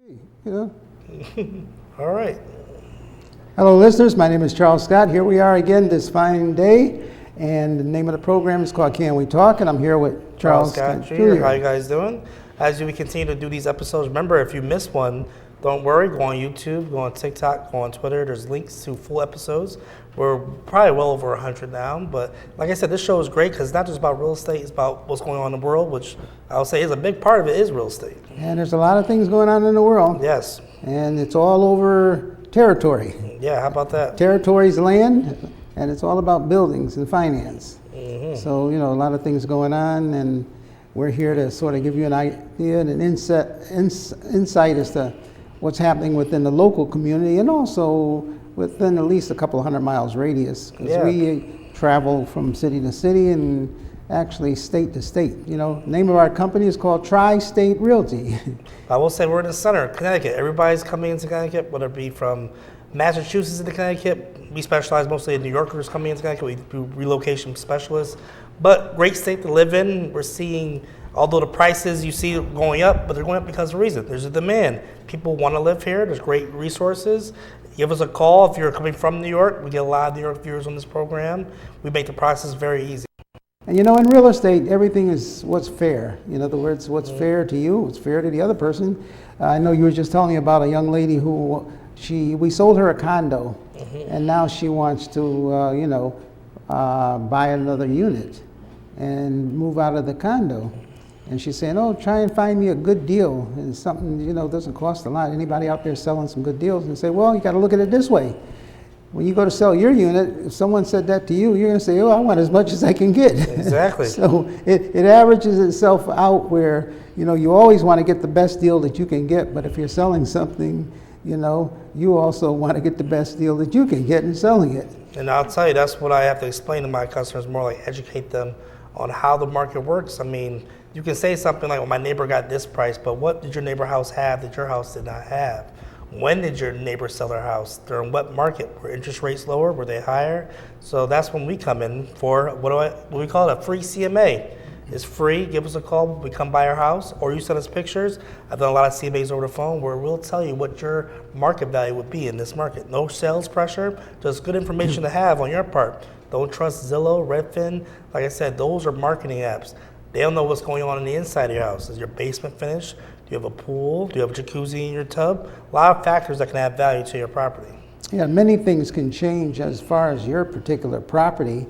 You know? All right. Hello, listeners. My name is Charles Scott. Here we are again this fine day, and the name of the program is called Can We Talk? And I'm here with Charles Scott Jr. How you guys doing? As we continue to do these episodes, remember, if you missed one, don't worry. Go on YouTube, go on TikTok, go on Twitter. There's links to full episodes. We're probably well over 100 now. But like I said, this show is great because it's not just about real estate. It's about what's going on in the world, which I'll say is a big part of it is real estate. And there's a lot of things going on in the world. Yes. And it's all over territory. Yeah, how about that? Territory's land, and it's all about buildings and finance. Mm-hmm. So, a lot of things going on, and we're here to sort of give you an idea and an insight as to what's happening within the local community and also within at least a couple 100 miles radius, because we travel from city to city and actually state to state. Name of our company is called TRI-STATE REALTY. I will say we're in the center of Connecticut. Everybody's coming into Connecticut, whether it be from Massachusetts into Connecticut. We specialize mostly in New Yorkers coming into Connecticut. We do relocation specialists. But great state to live in. We're seeing, although the prices you see going up, but they're going up because of a reason. There's a demand. People want to live here. There's great resources. Give us a call if you're coming from New York. We get a lot of New York viewers on this program. We make the process very easy. And in real estate, everything is what's fair. In other words, what's fair to you, what's fair to the other person. I know you were just telling me about a young lady who we sold her a condo, and now she wants to, buy another unit and move out of the condo. And she's saying, try and find me a good deal. And something, doesn't cost a lot. Anybody out there selling some good deals? And say, well, you got to look at it this way. When you go to sell your unit, if someone said that to you, you're going to say, I want as much as I can get. Exactly. So it averages itself out where, you always want to get the best deal that you can get. But if you're selling something, you also want to get the best deal that you can get in selling it. And I'll tell you, that's what I have to explain to my customers, more like educate them on how the market works. I mean, you can say something like, well, my neighbor got this price, but what did your neighbor house have that your house did not have? When did your neighbor sell their house? During what market? Were interest rates lower? Were they higher? So that's when we come in for what we call it, a free CMA. It's free. Give us a call. We come by our house, or you send us pictures. I've done a lot of CMAs over the phone where we'll tell you what your market value would be in this market. No sales pressure, just good information to have on your part. Don't trust Zillow, Redfin. Like I said, those are marketing apps. They don't know what's going on the inside of your house. Is your basement finished? Do you have a pool? Do you have a jacuzzi in your tub? A lot of factors that can add value to your property. Yeah, many things can change as far as your particular property.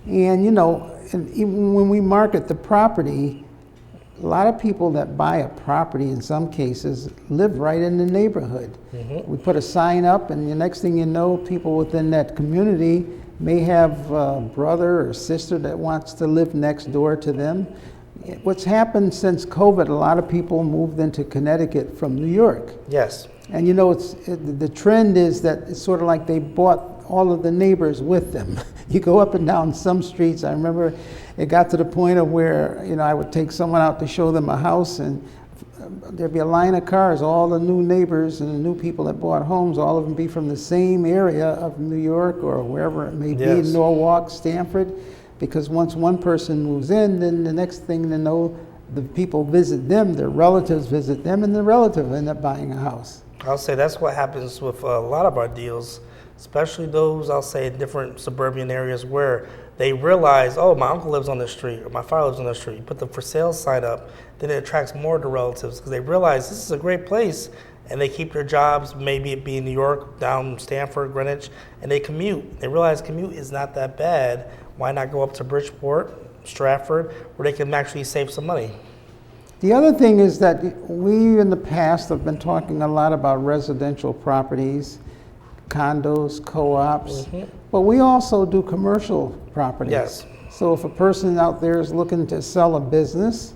And, and even when we market the property, a lot of people that buy a property in some cases live right in the neighborhood. Mm-hmm. We put a sign up, and the next thing you know, people within that community may have a brother or sister that wants to live next door to them. What's happened since COVID, a lot of people moved into Connecticut from New York. Yes. And the trend is that it's sort of like they bought all of the neighbors with them. You go up and down some streets. I remember it got to the point of where, I would take someone out to show them a house, and there'd be a line of cars, all the new neighbors and the new people that bought homes, all of them be from the same area of New York or wherever it may be, Norwalk, Stratford. Because once one person moves in, then the next thing they know, the people visit them, their relatives visit them, and the relative end up buying a house. I'll say that's what happens with a lot of our deals, especially those, I'll say, in different suburban areas where they realize, my uncle lives on the street or my father lives on the street. You put the for sale sign up, then it attracts more of the relatives because they realize this is a great place, and they keep their jobs, maybe it be in New York, down Stanford, Greenwich, and they commute. They realize commute is not that bad. Why not go up to Bridgeport, Stratford, where they can actually save some money? The other thing is that we in the past have been talking a lot about residential properties, condos, co-ops, but we also do commercial properties. Yes. So if a person out there is looking to sell a business,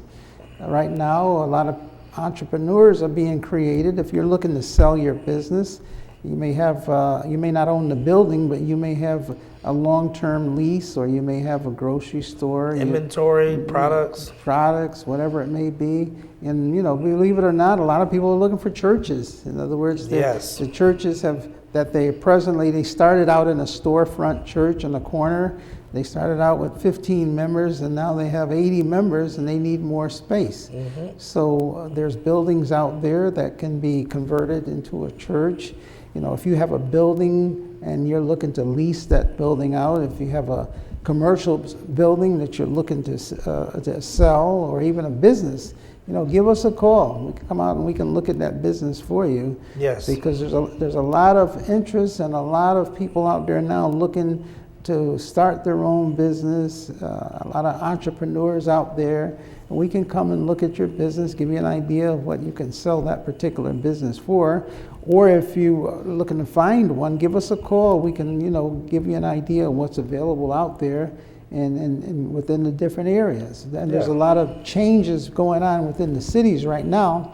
right now a lot of entrepreneurs are being created. If you're looking to sell your business, you may not own the building, but you may have a long-term lease, or you may have a grocery store. Inventory, products, whatever it may be. And, believe it or not, a lot of people are looking for churches. In other words, the churches they started out in a storefront church on the corner, They started out with 15 members, and now they have 80 members, and they need more space. So there's buildings out there that can be converted into a church. You know, if you have a building and you're looking to lease that building out, if you have a commercial building that you're looking to sell, or even a business, you know, give us a call. We can come out and we can look at that business for you. Yes. Because there's a lot of interest and a lot of people out there now looking to start their own business. A lot of entrepreneurs out there. And we can come and look at your business, give you an idea of what you can sell that particular business for. Or if you are looking to find one, give us a call. We can, you know, give you an idea of what's available out there and within the different areas. And there's a lot of changes going on within the cities right now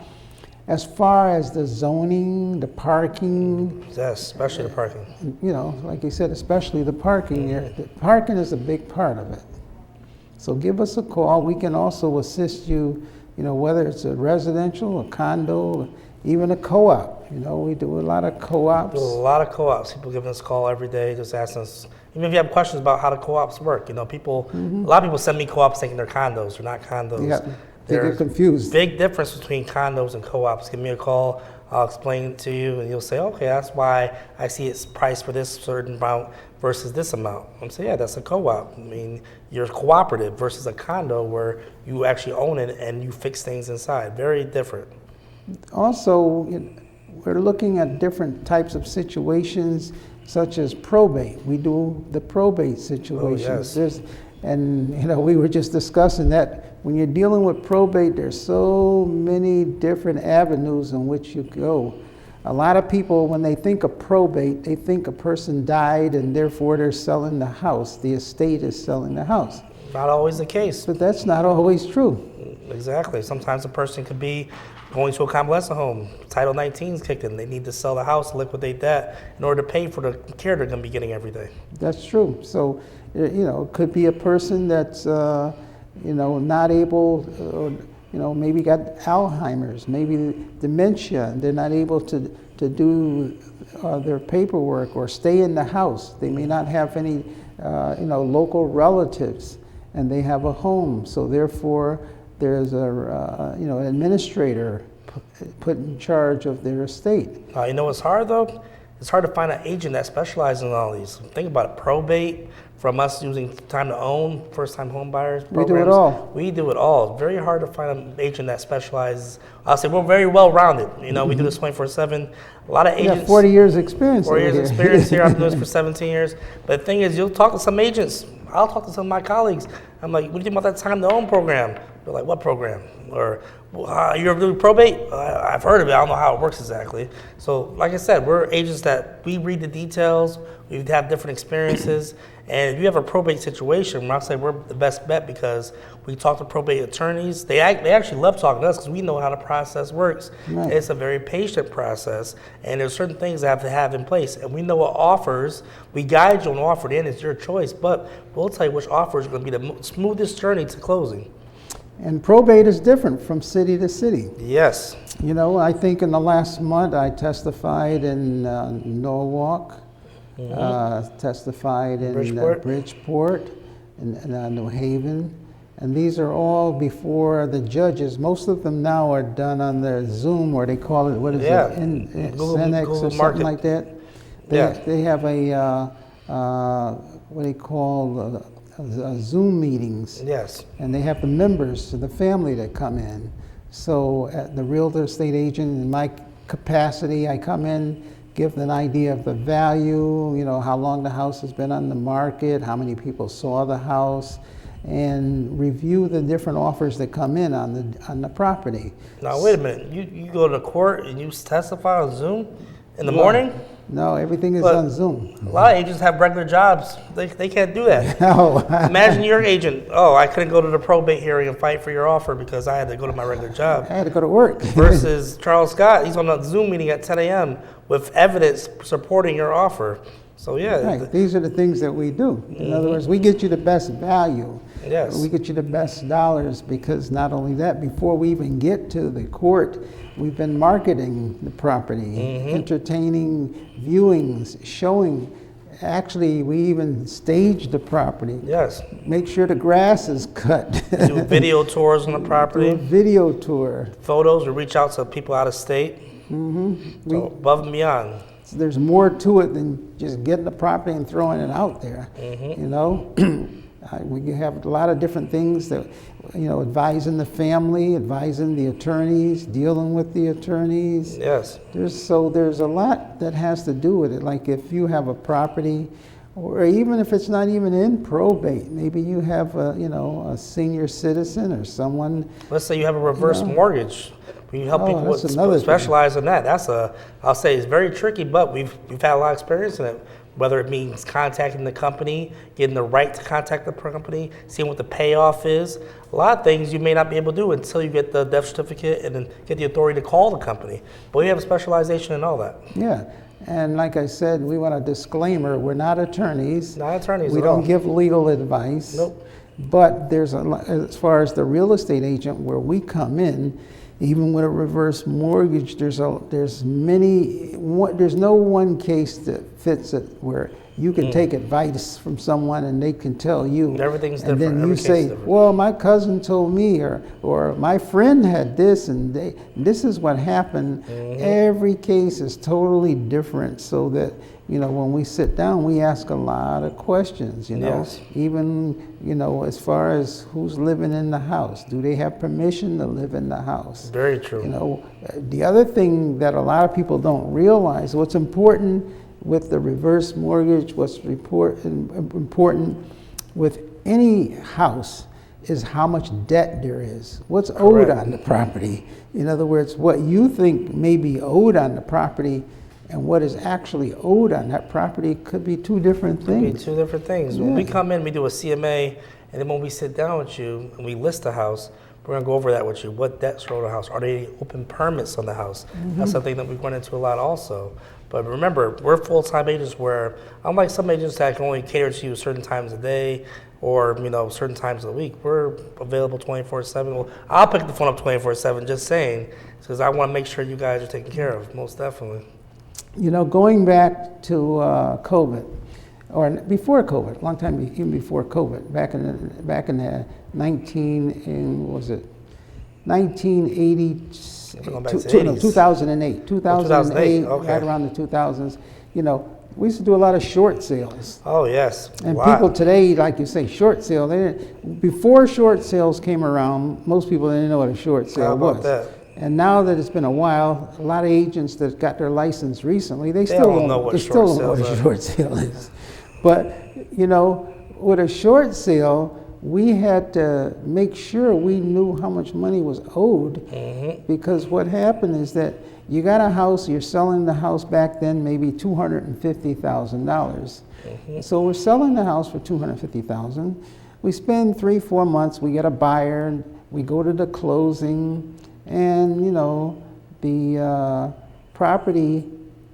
as far as the zoning, the parking. Yes, especially the parking. You know, like you said, especially the parking. The parking is a big part of it. So give us a call. We can also assist you, you know, whether it's a residential, a condo, even a co-op. You know, we do a lot of co-ops. Do a lot of co-ops. People giving us a call every day, just asking us. Even if you have questions about how the co-ops work, you know, people. A lot of people send me co-ops thinking they're condos. They're not condos. Yeah, they get confused. Big difference between condos and co-ops. Give me a call. I'll explain it to you, and you'll say, okay, that's why I see it's priced for this certain amount versus this amount. I'm saying, yeah, that's a co-op. I mean, you're cooperative versus a condo where you actually own it and you fix things inside. Very different. Also, we're looking at different types of situations, such as probate. We do the probate situations. Oh, yes. And you know, we were just discussing that when you're dealing with probate, there's so many different avenues in which you go. A lot of people, when they think of probate, they think a person died and therefore they're selling the house. The estate is selling the house. Not always the case. But that's not always true. Exactly. Sometimes a person could be going to a convalescent home. Title 19 is kicked in. They need to sell the house, liquidate that in order to pay for the care they're going to be getting every day. That's true. So, you know, it could be a person that's, you know, not able, or, you know, maybe got Alzheimer's, maybe dementia, and they're not able to do their paperwork or stay in the house. They may not have any, you know, local relatives, and they have a home. So therefore, there's a, you know, an administrator put in charge of their estate. You know what's hard though? It's hard to find an agent that specializes in all these. Think about it, probate, from us using time to own, first-time home buyers programs. We do it all. We do it all. It's very hard to find an agent that specializes. I'll say we're very well-rounded. You know, we do this 24/7. A lot of agents. Yeah, 40 years experience. 40 years experience here. I've been doing this for 17 years. But the thing is, you'll talk to some agents. I'll talk to some of my colleagues. I'm like, what do you think about that time to own program? They're like, what program? Or, you ever do probate? I've heard of it. I don't know how it works exactly. So, like I said, we're agents that we read the details. We have different experiences. And if you have a probate situation, I'll say we're the best bet because we talk to probate attorneys. They actually love talking to us because we know how the process works. Right. It's a very patient process, and there's certain things that have to have in place. And we know what offers. We guide you on offer. The end is your choice, but we'll tell you which offer is going to be the smoothest journey to closing. And probate is different from city to city. Yes. You know, I think in the last month I testified in Norwalk, testified in Bridgeport, and New Haven. And these are all before the judges. Most of them now are done on their Zoom, or they call it, what is it, Cenex or something like that. They have a, what they call Zoom meetings. Yes. And they have the members, the family that come in. So at the realtor estate agent, in my capacity, I come in, give an idea of the value, you know, how long the house has been on the market, how many people saw the house, and review the different offers that come in on the property. Now wait a minute, you go to court and you testify on Zoom in the morning? No, everything is on Zoom. A lot of agents have regular jobs. They can't do that. No. Imagine your agent, I couldn't go to the probate hearing and fight for your offer because I had to go to my regular job. I had to go to work. Versus Charles Scott, he's on a Zoom meeting at 10 a.m. with evidence supporting your offer. So yeah. Right. These are the things that we do. In other words, we get you the best value. Yes. We get you the best dollars because not only that, before we even get to the court, we've been marketing the property, entertaining viewings, showing actually, we even stage the property. Yes. Make sure the grass is cut. Do video tours on the Do a property, video tour. photos, or reach out to people out of state. Mm-hmm. So above and beyond. There's more to it than just getting the property and throwing it out there. Mm-hmm. You know, we have a lot of different things that, you know, advising the family, advising the attorneys, dealing with the attorneys. Yes. There's a lot that has to do with it. Like if you have a property, or even if it's not even in probate, maybe you have a senior citizen or someone. Let's say you have a reverse mortgage. We help people that's another specialize in that. I'll say it's very tricky, but we've had a lot of experience in it. Whether it means contacting the company, getting the right to contact the company, seeing what the payoff is. A lot of things you may not be able to do until you get the death certificate and then get the authority to call the company. But we have a specialization in all that. Yeah. And like I said, we want a disclaimer. We're not attorneys. Not attorneys We at all. don't give legal advice. Nope. But there's as far as the real estate agent, where we come in, even with a reverse mortgage, there's no one case that fits it where you can take advice from someone and they can tell you. Everything's and different. then Every you case say, is different. well, my cousin told me, or my friend had this, and this is what happened. Every case is totally different, so that, you know, when we sit down, we ask a lot of questions, you know. Yes. Even, you know, as far as who's living in the house. Do they have permission to live in the house? Very true. You know, the other thing that a lot of people don't realize, what's important with the reverse mortgage, what's important with any house is how much debt there is. What's owed Correct. on the property. In other words, what you think may be owed on the property and what is actually owed on that property could be two different Be things. two different things. When we come in, we do a CMA, and then when we sit down with you and we list the house, we're gonna go over that with you. What debts are on the house? Are there any open permits on the house? That's something that we run into a lot also. But remember, we're full-time agents where, unlike some agents that can only cater to you certain times a day or, you know, certain times of the week, we're available 24/7. Well, I'll pick the phone up 24/7, just saying, because I want to make sure you guys are taken care of, most definitely. You know, going back to COVID, or before COVID, a long time even before COVID, back in the 1980, Going back to the 80s. 2008, 2008, okay. right around the 2000s. You know, we used to do a lot of short sales. Oh, yes. And Wow. people today, like you say, short sale. Before short sales came around, most people didn't know what a short sale How about was. that? And now that it's been a while, a lot of agents that got their license recently, they still don't know what they short still don't know what sales a are. short sale is. But, you know, with a short sale, we had to make sure we knew how much money was owed, because what happened is that you got a house, you're selling the house back then maybe $250,000. So we're selling the house for $250,000. We spend 3-4 months, we get a buyer, we go to the closing, and you know, the property,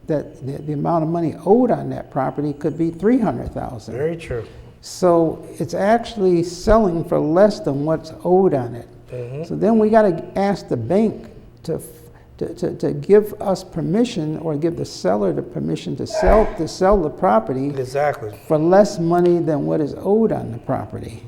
that the amount of money owed on that property could be $300,000. Very true. So it's actually selling for less than what's owed on it. So then we got to ask the bank to give us permission, or give the seller the permission to sell the property Exactly. for less money than what is owed on the property.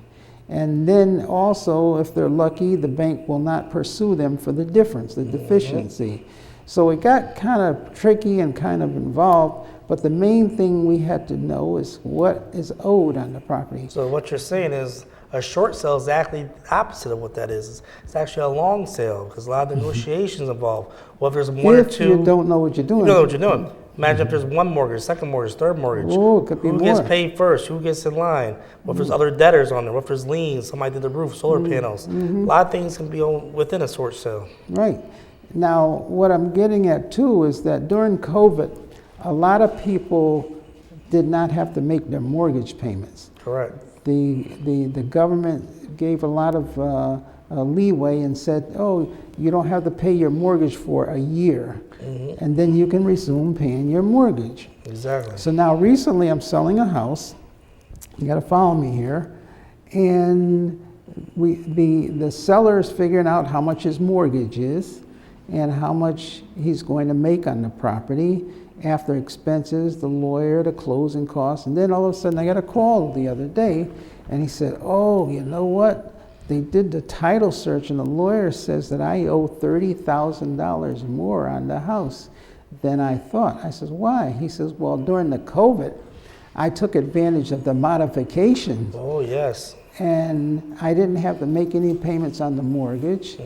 And then also, if they're lucky, the bank will not pursue them for the difference, the deficiency. So it got kind of tricky and kind of involved, but the main thing we had to know is what is owed on the property. So what you're saying is a short sale is exactly the opposite of what that is. It's actually a long sale because a lot of negotiations involved. Well, if there's one or If two, you don't know what you're doing. you know what you're doing. Imagine if there's one mortgage, second mortgage, third mortgage. Oh, it could be Who more. gets paid first? Who gets in line? What if there's other debtors on there? What if there's liens? Somebody did the roof, solar panels. A lot of things can be within a short sale. Right. Now, what I'm getting at too is that during COVID, a lot of people did not have to make their mortgage payments. Correct. The government gave a lot of leeway and said, oh, you don't have to pay your mortgage for a year, and then you can resume paying your mortgage. Exactly. So now recently I'm selling a house. You got to follow me here. And the seller is figuring out how much his mortgage is and how much he's going to make on the property. after expenses, the lawyer, the closing costs, and then all of a sudden I got a call the other day, and he said, "Oh, you know what? They did the title search, and the lawyer says that I owe $30,000 more on the house than I thought." I says, "Why?" He says, "Well, during the COVID, I took advantage of the modification, Oh, yes. and I didn't have to make any payments on the mortgage,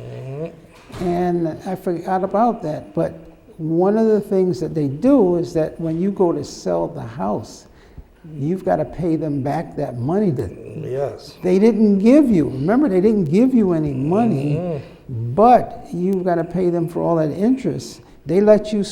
and I forgot about that." But one of the things that they do is that when you go to sell the house, you've got to pay them back that money that Yes. they didn't give you. Remember, they didn't give you any money, but you've got to pay them for all that interest. They let you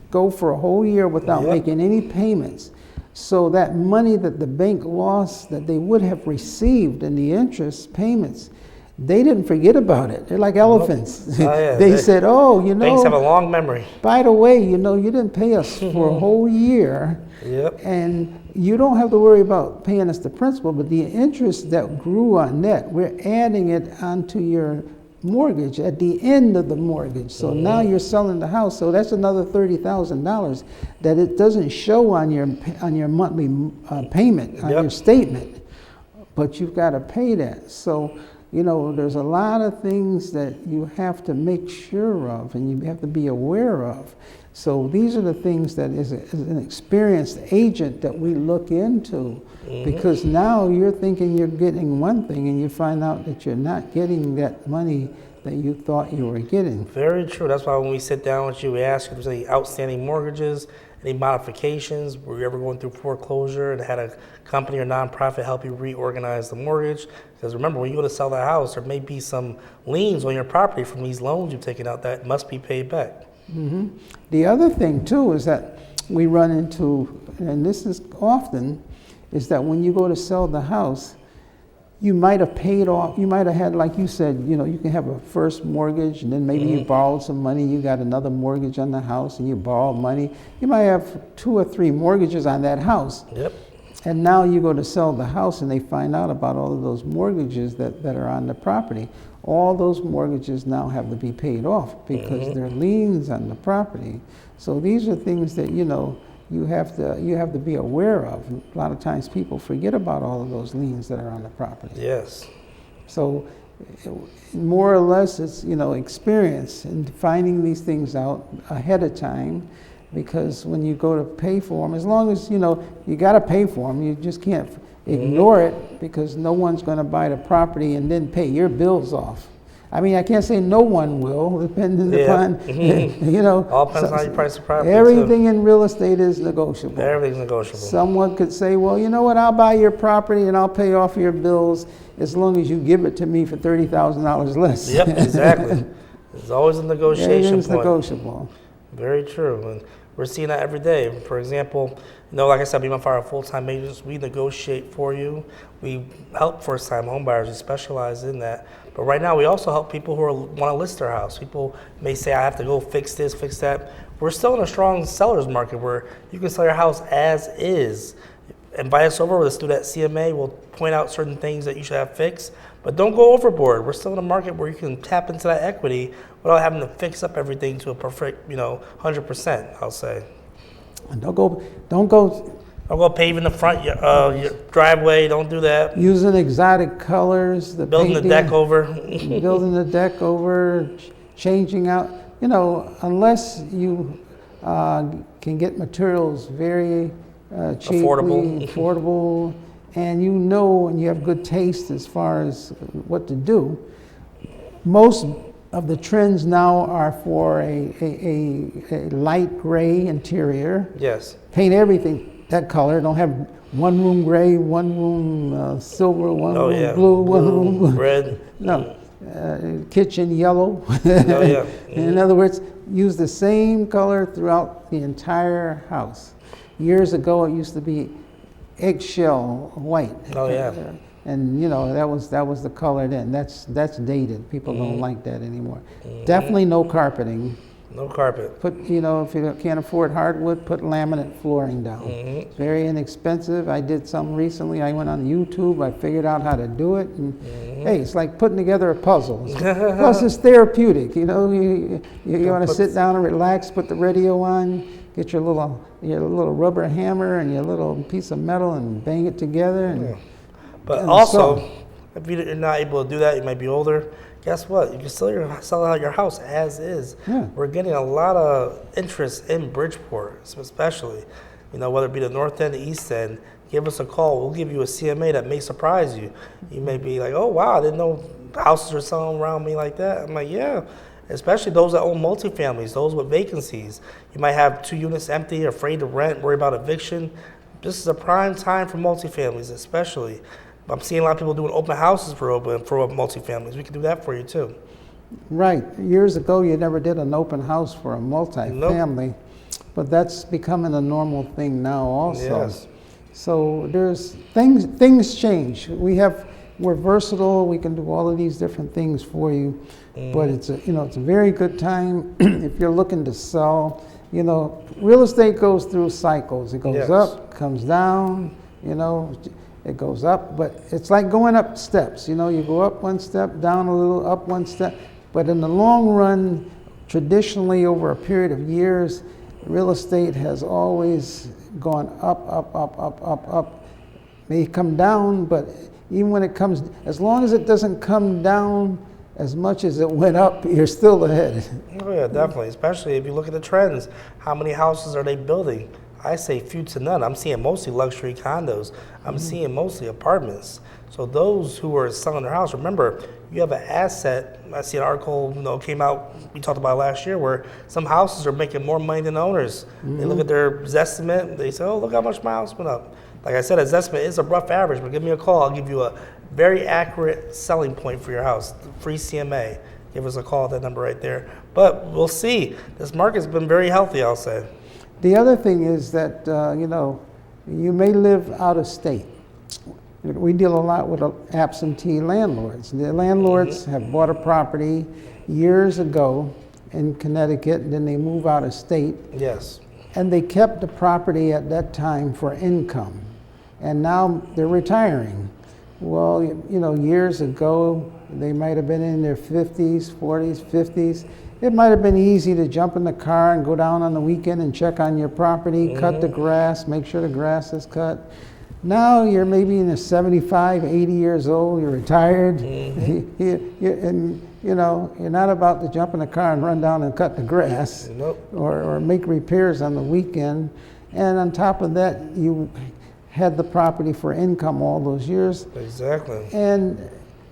go for a whole year without Yep. making any payments. So that money that the bank lost that they would have received in the interest payments, they didn't forget about it. They're like elephants. Oh, yeah, they said, "Oh, you Banks have a know, long memory. by the way, you know, you didn't pay us for a whole year, Yep. and you don't have to worry about paying us the principal, but the interest that grew on that, we're adding it onto your mortgage at the end of the mortgage. So now you're selling the house, so that's another $30,000 that it doesn't show on your monthly payment on Yep. your statement, but you've got to pay that. So you know, there's a lot of things that you have to make sure of and you have to be aware of. So these are the things that as an experienced agent that we look into, because now you're thinking you're getting one thing and you find out that you're not getting that money that you thought you were getting. Very true. That's why when we sit down with you, we ask if there's any outstanding mortgages, any modifications, were you ever going through foreclosure and had a company or nonprofit help you reorganize the mortgage? Because remember, when you go to sell that house, there may be some liens on your property from these loans you've taken out that must be paid back. The other thing too is that we run into, and this is often, is that when you go to sell the house, you might have paid off, you might have had, like you said, you know, you can have a first mortgage and then maybe you borrowed some money, you got another mortgage on the house and you borrowed money. You might have 2 or 3 mortgages on that house. Yep. And now you go to sell the house and they find out about all of those mortgages that are on the property. All those mortgages now have to be paid off because they're liens on the property. So these are things that, you know, you have to be aware of. A lot of times people forget about all of those liens that are on the property. Yes. So more or less it's, you know, experience in finding these things out ahead of time, because when you go to pay for them, as long as, you know, you got to pay for them, you just can't ignore it, because no one's going to buy the property and then pay your bills off. I mean, I can't say no one will, depending upon, you know. All depends on how you price the property. Everything in real estate is negotiable. Everything's negotiable. Someone could say, well, you know what, I'll buy your property and I'll pay off your bills as long as you give it to me for $30,000 less. Yep, exactly. It's always a negotiation Everything's point. negotiable. Very true. And we're seeing that every day. For example, you know, like I said, me and my father are full-time agents. We negotiate for you. We help first-time homebuyers. We specialize in that. But right now, we also help people who want to list their house. People may say, I have to go fix this, fix that. We're still in a strong seller's market where you can sell your house as is. Invite us over. Let's do that CMA. We'll point out certain things that you should have fixed. But don't go overboard. We're still in a market where you can tap into that equity without having to fix up everything to a perfect, 100%, I'll say. And don't go paving the front, your driveway. Don't do that. using exotic colors. Building the deck over. Building the deck over, changing out, unless you can get materials very cheaply, affordable, and and you have good taste as far as what to do. Most of the trends now are for a light gray interior. Yes. Paint everything that color. Don't have one room gray, one room silver, one room blue, one room red. No, kitchen yellow. Oh, yeah. In other words, use the same color throughout the entire house. Years ago, it used to be eggshell white. Oh, yeah. And that was the color then. That's dated. People don't like that anymore. Definitely no carpeting. No carpet. Put if you can't afford hardwood, put laminate flooring down. It's very inexpensive. I did some recently. I went on YouTube. I figured out how to do it, and hey, it's like putting together a puzzle. Plus, it's therapeutic. You want to sit down and relax, put the radio on, get your little rubber hammer and your little piece of metal and bang it together. And, But and also, so- if you're not able to do that, you might be older. Guess what? You can still sell out your house as is. Yeah. We're getting a lot of interest in Bridgeport, especially. Whether it be the north end, the east end. Give us a call. We'll give you a CMA that may surprise you. You may be like, oh, wow, I didn't know houses were selling around me like that. I'm like, yeah. Especially those that own multifamilies, those with vacancies. You might have 2 units empty, afraid to rent, worry about eviction. This is a prime time for multifamilies, especially. I'm seeing a lot of people doing open houses for multifamilies. We can do that for you too. Right. Years ago, you never did an open house for a multifamily, but that's becoming a normal thing now also. Yes. So there's things change. We're versatile. We can do all of these different things for you, but it's a very good time if you're looking to sell. Real estate goes through cycles. It goes up, comes down. It goes up, but it's like going up steps. You go up one step, down a little, up one step. But in the long run, traditionally over a period of years, real estate has always gone up, up, up, up, up, up. May come down, but even when it comes, as long as it doesn't come down as much as it went up, you're still ahead. Oh yeah, definitely. Especially if you look at the trends. How many houses are they building? I say few to none. I'm seeing mostly luxury condos. I'm seeing mostly apartments. So those who are selling their house, remember, you have an asset. I see an article came out, we talked about last year, where some houses are making more money than the owners. They look at their estimate, they say, oh, look how much my house went up. Like I said, his estimate is a rough average, but give me a call. I'll give you a very accurate selling point for your house, free CMA. Give us a call at that number right there. But we'll see. This market's been very healthy, I'll say. The other thing is that, you may live out of state. We deal a lot with absentee landlords. The landlords have bought a property years ago in Connecticut, and then they move out of state. Yes. And they kept the property at that time for income. And now they're retiring. Well, years ago, they might have been in their 50s, 40s, 50s. It might have been easy to jump in the car and go down on the weekend and check on your property, cut the grass, make sure the grass is cut. Now you're maybe in the 75, 80 years old, you're retired, and you're not about to jump in the car and run down and cut the grass. Nope. or make repairs on the weekend. And on top of that, you had the property for income all those years. Exactly. And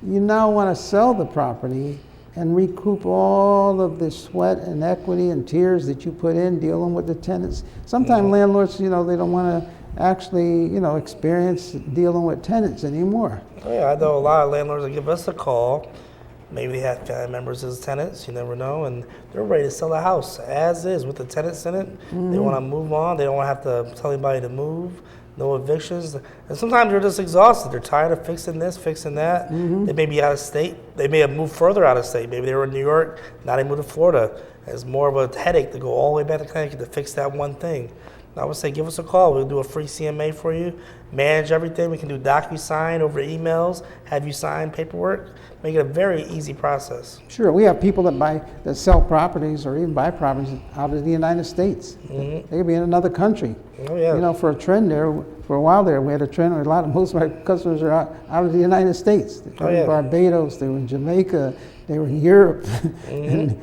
you now want to sell the property and recoup all of the sweat and equity and tears that you put in dealing with the tenants. Sometimes landlords, they don't want to actually, experience dealing with tenants anymore. Oh yeah, I know a lot of landlords that give us a call. Maybe they have family members as tenants, you never know, and they're ready to sell the house as is with the tenants in it. They want to move on. They don't want to have to tell anybody to move. No evictions. And sometimes they're just exhausted. They're tired of fixing this, fixing that. They may be out of state. They may have moved further out of state. Maybe they were in New York, now they moved to Florida. It's more of a headache to go all the way back to Connecticut to fix that one thing. I would say give us a call. We'll do a free CMA for you, manage everything. We can do DocuSign over emails, have you sign paperwork, make it a very easy process. Sure, we have people that sell properties or even buy properties out of the United States. They could be in another country. Oh yeah. For a trend there, for a while there, we had a trend where most of our customers are out of the United States. They were in Barbados, they were in Jamaica, they were in Europe. And,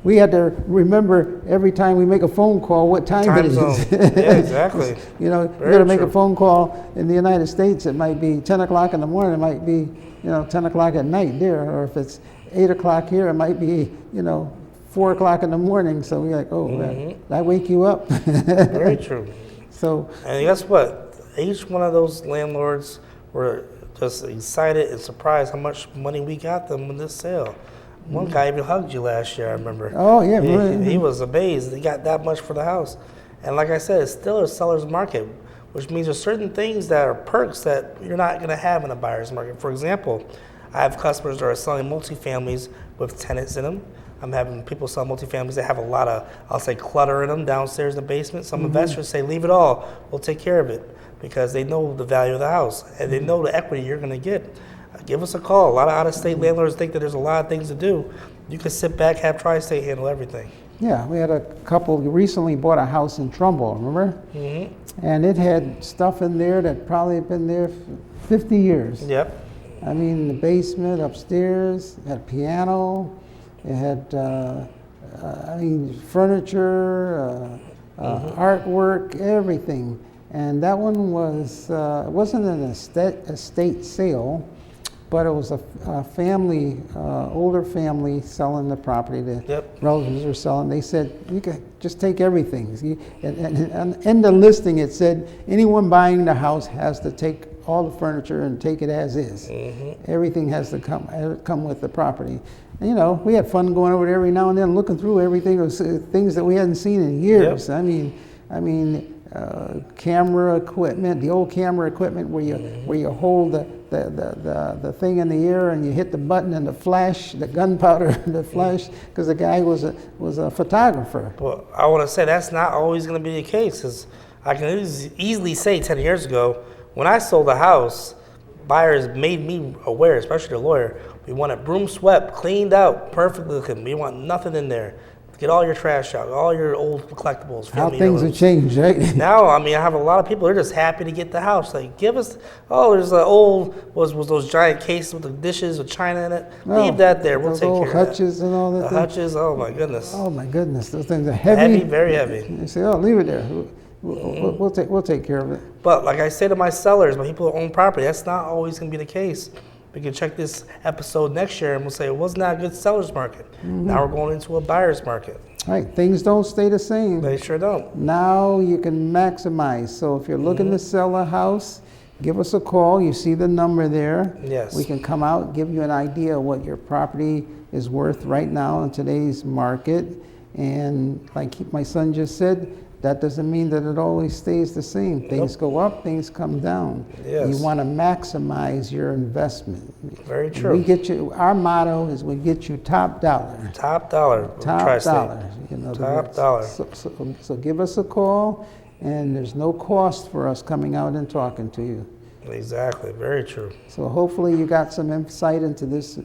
we had to remember every time we make a phone call what time it is. Yeah, exactly. You got to make a phone call in the United States, it might be 10 o'clock in the morning, it might be 10 o'clock at night there, or if it's 8 o'clock here, it might be 4 o'clock in the morning. So we're like, did I wake you up? Very true. So, and guess what? Each one of those landlords were just excited and surprised how much money we got them with this sale. One guy even hugged you last year, I remember. Oh, yeah. He was amazed. He got that much for the house. And like I said, it's still a seller's market, which means there's certain things that are perks that you're not going to have in a buyer's market. For example, I have customers that are selling multifamilies with tenants in them. I'm having people sell multifamilies that have a lot of, I'll say, clutter in them downstairs in the basement. Some investors say, leave it all. We'll take care of it because they know the value of the house and they know the equity you're going to get. Give us a call. A lot of out-of-state landlords think that there's a lot of things to do. You can sit back, have TRI-STATE handle everything. Yeah, we had a couple who recently bought a house in Trumbull, remember? And it had stuff in there that probably had been there for 50 years. Yep. I mean, the basement, upstairs, it had a piano, it had, furniture, artwork, everything. And that one was, it wasn't an estate sale, but it was a family, older family selling the property. The relatives were selling. They said, you can just take everything. And in the listing, it said, anyone buying the house has to take all the furniture and take it as is. Everything has to come with the property. And, you know, we had fun going over there every now and then, looking through everything. It was things that we hadn't seen in years. I mean, camera equipment, the old camera equipment where you hold the thing in the air and you hit the button and the flash, the gunpowder, the flash, because the guy was a photographer. Well, I want to say that's not always going to be the case, because I can easily say 10 years ago, when I sold a house, buyers made me aware, especially the lawyer, we want it broom swept, cleaned out, perfectly looking. We want nothing in there. Get all your trash out, all your old collectibles. How things have changed, right? Now, I mean, I have a lot of people, they're just happy to get the house. Like, give us, there's an old, was those giant cases with the dishes with china in it. Leave that there, we'll take care of that. Hutches and all that. The hutches, oh my goodness. Oh my goodness, those things are heavy. Heavy, very heavy. You say, leave it there. We'll take care of it. But like I say to my sellers, my people who own property, that's not always going to be the case. We can check this episode next year and we'll say it was not a good seller's market. Now we're going into a buyer's market. Right, things don't stay the same. They sure don't. Now you can maximize. So if you're looking to sell a house, give us a call. You see the number there. Yes. We can come out, give you an idea of what your property is worth right now in today's market. And like my son just said, that doesn't mean that it always stays the same. Things go up, things come down. Yes. You want to maximize your investment. Very true. We get you. Our motto is we get you top dollar. Top dollar. Top dollar. Top dollar. So give us a call, and there's no cost for us coming out and talking to you. Exactly. Very true. So hopefully you got some insight into this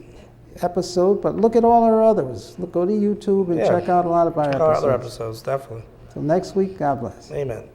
episode, but look at all our others. Go to YouTube and check out a lot of our episodes. Other episodes, definitely. Till next week, God bless. Amen.